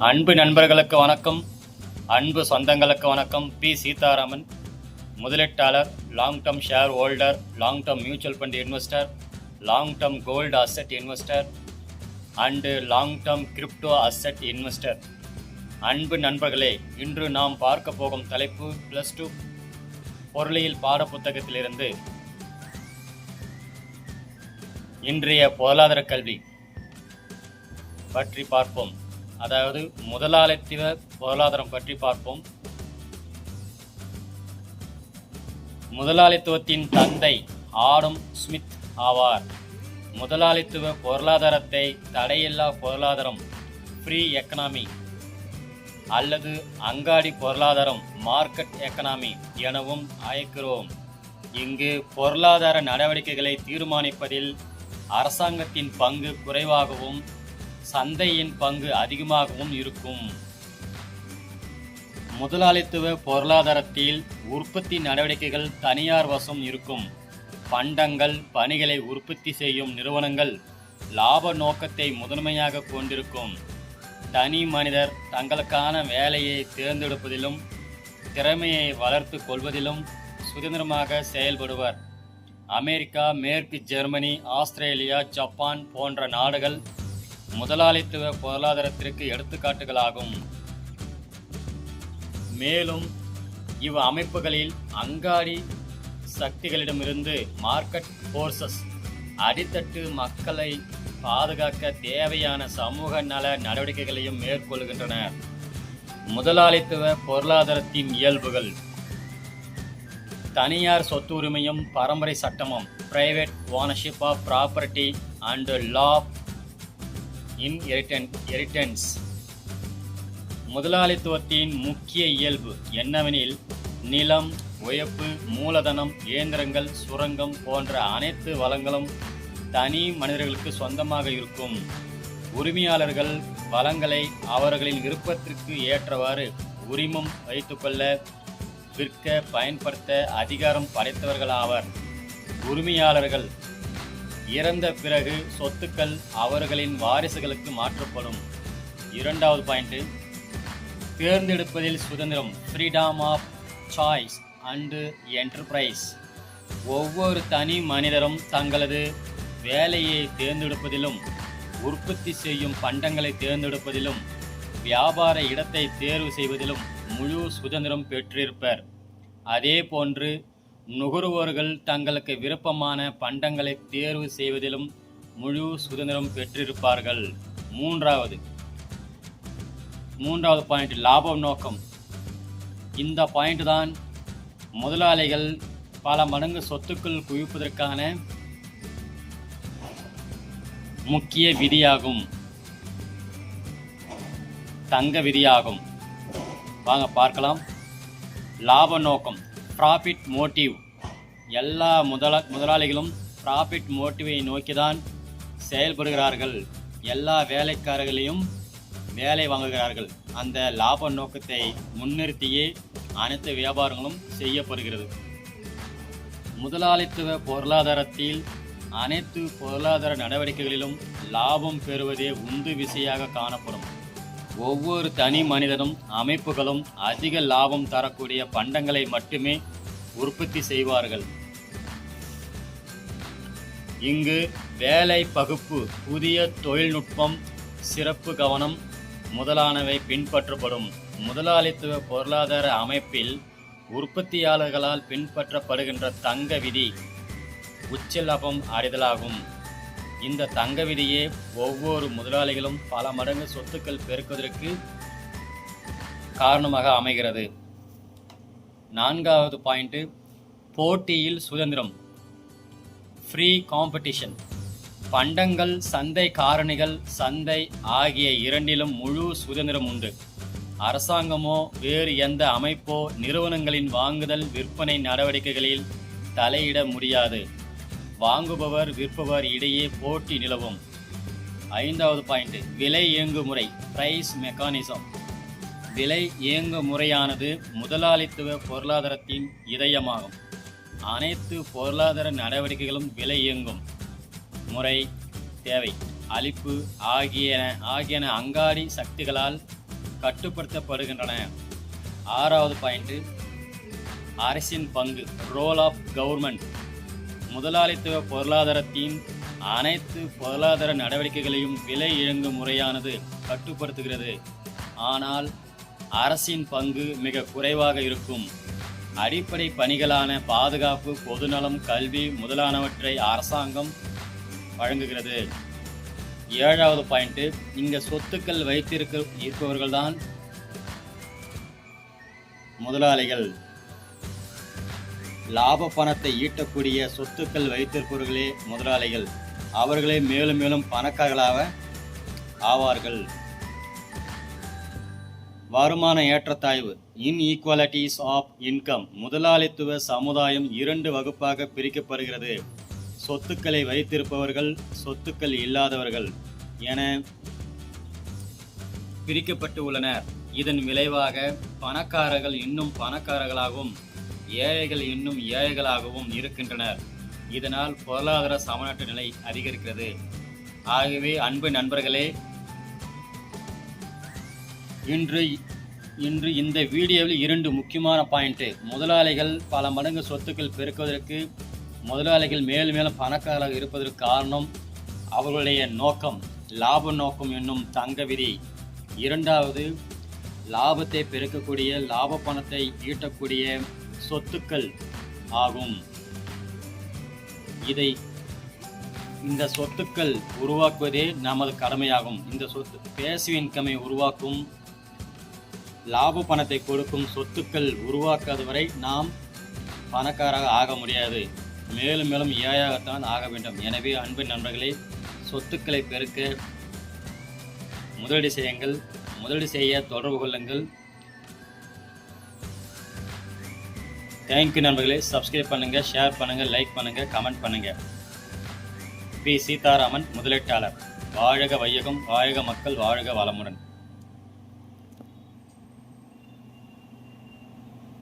அன்பு நண்பர்களுக்கு வணக்கம். அன்பு சொந்தங்களுக்கு வணக்கம். பி சீதாராமன், முதலீட்டாளர், long term share holder, long term mutual fund investor, long term gold asset investor and long term crypto asset investor. அன்பு நண்பர்களே, இன்று நாம் பார்க்க போகும் தலைப்பு +2 பொருளியல் பாடப்புத்தகத்திலிருந்து இன்றைய பொருளாதார கல்வி பற்றி பார்ப்போம். அதாவது முதலாளித்துவ பொருளாதாரம் பற்றி பார்ப்போம். முதலாளித்துவத்தின் தந்தை ஆடம் ஸ்மித் ஆவார். முதலாளித்துவ பொருளாதாரத்தை தடையில்லா பொருளாதாரம், ஃப்ரீ எக்கனாமி அல்லது அங்காடி பொருளாதாரம், மார்க்கெட் எக்கனாமி எனவும் அழைக்கிறோம். இங்கு பொருளாதார நடவடிக்கைகளை தீர்மானிப்பதில் அரசாங்கத்தின் பங்கு குறைவாகவும் சந்தையின் பங்கு அதிகமாகவும் இருக்கும். முதலாளித்துவ பொருளாதாரத்தில் உற்பத்தி நடவடிக்கைகள் தனியார் வசம் இருக்கும். பண்டங்கள், பணிகளை உற்பத்தி செய்யும் நிறுவனங்கள் லாப நோக்கத்தை முதன்மையாக கொண்டிருக்கும். தனி மனிதர் தங்களுக்கான வேலையை தேர்ந்தெடுப்பதிலும் திறமையை வளர்த்து கொள்வதிலும் சுதந்திரமாக செயல்படுவர். அமெரிக்கா, மேற்கு ஜெர்மனி, ஆஸ்திரேலியா, ஜப்பான் போன்ற நாடுகள் முதலாளித்துவ பொருளாதாரத்திற்கு எடுத்துக்காட்டுகளாகும். மேலும் இவ் அமைப்புகளில் அங்காடி சக்திகளிடமிருந்து மார்க்கெட் ஃபோர்ஸஸ் அடித்தட்டு மக்களை பாதுகாக்க தேவையான சமூக நல நடவடிக்கைகளையும் மேற்கொள்கின்றன. முதலாளித்துவ பொருளாதாரத்தின் இயல்புகள்: தனியார் சொத்து உரிமையும் பரம்பரை சட்டமும், private ownership of property and law inheritance. முதலாளித்துவத்தின் முக்கிய இயல்பு என்னவெனில், நிலம், உழைப்பு, மூலதனம், இயந்திரங்கள், சுரங்கம் போன்ற அனைத்து வளங்களும் தனி மனிதர்களுக்கு சொந்தமாக இருக்கும். உரிமையாளர்கள் வளங்களை அவர்களின் விருப்பத்திற்கு ஏற்றவாறு உரிமம் வைத்துக்கொள்ள, விற்க, பயன்படுத்த அதிகாரம் படைத்தவர்கள் ஆவர். உரிமையாளர்கள் இறந்த பிறகு சொத்துக்கள் அவர்களின் வாரிசுகளுக்கு மாற்றப்படும். இரண்டாவது பாயிண்ட், தேர்ந்தெடுப்பதில் சுதந்திரம், freedom of choice and enterprise. ஒவ்வொரு தனி மனிதரும் தங்களது வேலையை தேர்ந்தெடுப்பதிலும், உற்பத்தி செய்யும் பண்டங்களை தேர்ந்தெடுப்பதிலும், வியாபார இடத்தை தேர்வு செய்வதிலும் முழு சுதந்திரம் பெற்றிருப்பர். அதே போன்று நுகர்வோர்கள் தங்களுக்கு விருப்பமான பண்டங்களை தேர்வு செய்வதிலும் முழு சுதந்திரம் பெற்றிருப்பார்கள். மூன்றாவது பாயிண்ட், லாபம் நோக்கம். இந்த பாயிண்ட் தான் முதலாளிகள் பல மடங்கு சொத்துக்கள் குவிப்பதற்கான முக்கிய விதியாகும், தங்க விதியாகும். வாங்க பார்க்கலாம். லாப நோக்கம், ப்ராஃபிட் மோட்டிவ். எல்லா முதலாளிகளும் ப்ராஃபிட் மோட்டிவை நோக்கிதான் செயல்படுகிறார்கள். எல்லா வேலைக்காரர்களையும் வேலை வாங்குகிறார்கள். அந்த லாப நோக்கத்தை முன்னிறுத்தியே அனைத்து வியாபாரங்களும் செய்யப்படுகிறது. முதலாளித்துவ பொருளாதாரத்தில் அனைத்து பொருளாதார நடவடிக்கைகளிலும் லாபம் பெறுவதே உந்து விசையாக காணப்படும். ஒவ்வொரு தனி மனிதனும் அமைப்புகளும் அதிக லாபம் தரக்கூடிய பண்டங்களை மட்டுமே உற்பத்தி செய்வார்கள். இங்கு வேலை பகுப்பு, புதிய தொழில்நுட்பம், சிறப்பு கவனம் முதலானவை பின்பற்றப்படும். முதலாளித்துவ பொருளாதார அமைப்பில் உற்பத்தியாளர்களால் பின்பற்றப்படுகின்ற தங்க விதி உச்ச லாபம் அடைதலாகும். இந்த தங்க விதியே ஒவ்வொரு முதலாளிகளும் பல மடங்கு சொத்துக்கள் பெருக்குவதற்கு காரணமாக அமைகிறது. நான்காவது பாயிண்ட், போட்டியில் சுதந்திரம், ஃப்ரீ காம்படிஷன். பண்டங்கள், சந்தை காரணிகள், சந்தை ஆகிய இரண்டிலும் முழு சுதந்திரம் உண்டு. அரசாங்கமோ வேறு எந்த அமைப்போ நிறுவனங்களின் வாங்குதல் விற்பனை நடவடிக்கைகளில் தலையிட முடியாது. வாங்குபவர் விற்பவர் இடையே போட்டி நிலவும். ஐந்தாவது பாயிண்ட், விலை இயங்குமுறை, பிரைஸ் மெக்கானிசம். விலை இயங்கு முறையானது முதலாளித்துவ பொருளாதாரத்தின் இதயமாகும். அனைத்து பொருளாதார நடவடிக்கைகளும் விலை இயங்கும் முறை தேவை. அளிப்பு ஆகியன அங்காடி சக்திகளால் கட்டுப்படுத்தப்படுகின்றன. 6வது பாயிண்ட், அரசின் பங்கு, ரோல் ஆஃப் கவர்மெண்ட். முதலாளித்துவ பொருளாதாரத்தின் அனைத்து பொருளாதார நடவடிக்கைகளையும் விலை இயங்கு முறையானது கட்டுப்படுத்துகிறது. ஆனால் அரசின் பங்கு மிக குறைவாக இருக்கும். அடிப்படை பணிகளான பாதுகாப்பு, பொதுநலம், கல்வி முதலானவற்றை அரசாங்கம் வழங்குகிறது. 7வது பாயிண்ட், இங்க சொத்துக்கள் இருப்பவர்கள்தான் முதலாளிகள். லாப பணத்தை ஈட்டக்கூடிய சொத்துக்கள் வைத்திருப்பவர்களே முதலாளிகள். அவர்களே மேலும் மேலும் பணக்காரர்களாக ஆவார்கள். வருமான ஏற்றத்தாழ்வு, இன்ஈக்வாலிட்டிஸ் ஆஃப் இன்கம். முதலாளித்துவ சமுதாயம் 2 வகுப்பாக பிரிக்கப்படுகிறது. சொத்துக்களை வைத்திருப்பவர்கள், சொத்துக்கள் இல்லாதவர்கள் என பிரிக்கப்பட்டு உள்ளனர். இதன் விளைவாக பணக்காரர்கள் இன்னும் பணக்காரர்களாகவும் ஏழைகள் இன்னும் ஏழைகளாகவும் இருக்கின்றனர். இதனால் பொருளாதார சமநட்ட நிலை அதிகரிக்கிறது. ஆகவே அன்பு நண்பர்களே, இன்று இந்த வீடியோவில் 2 முக்கியமான பாயிண்ட். முதலாளிகள் பல மடங்கு சொத்துக்கள் பெருக்குவதற்கு, முதலாளிகள் மேலும் மேலும் பணக்காரர்களாக இருப்பதற்கு காரணம் அவர்களுடைய நோக்கம், லாப நோக்கம் என்னும் தங்க விதி. 2வது, லாபத்தை பெருக்கக்கூடிய, லாப பணத்தை ஈட்டக்கூடிய சொத்துக்கள் ஆகும். இந்த சொத்துக்கள் உருவாக்குவதே நமது கடமையாகும். இந்த பேசிவ் இன்கமை உருவாக்கும், லாப பணத்தை கொடுக்கும் சொத்துக்கள் உருவாக்காத வரை நாம் பணக்காராக ஆக முடியாது. மேலும் மேலும் ஏழையாகத்தான் ஆக வேண்டும். எனவே அன்பு நண்பர்களே, சொத்துக்களை பெருக்க முதலீடு செய்யுங்கள். முதலீடு செய்ய தொடர்பு கொள்ளுங்கள். தேங்க்யூ நண்பர்களே. சப்ஸ்கிரைப் பண்ணுங்க, ஷேர் பண்ணுங்க, லைக் பண்ணுங்க, கமெண்ட் பண்ணுங்க. பி. சீதாராமன், முதலீட்டாளர். வாழ்க வையகம், வாழ்க மக்கள், வாழ்க வளமுடன்.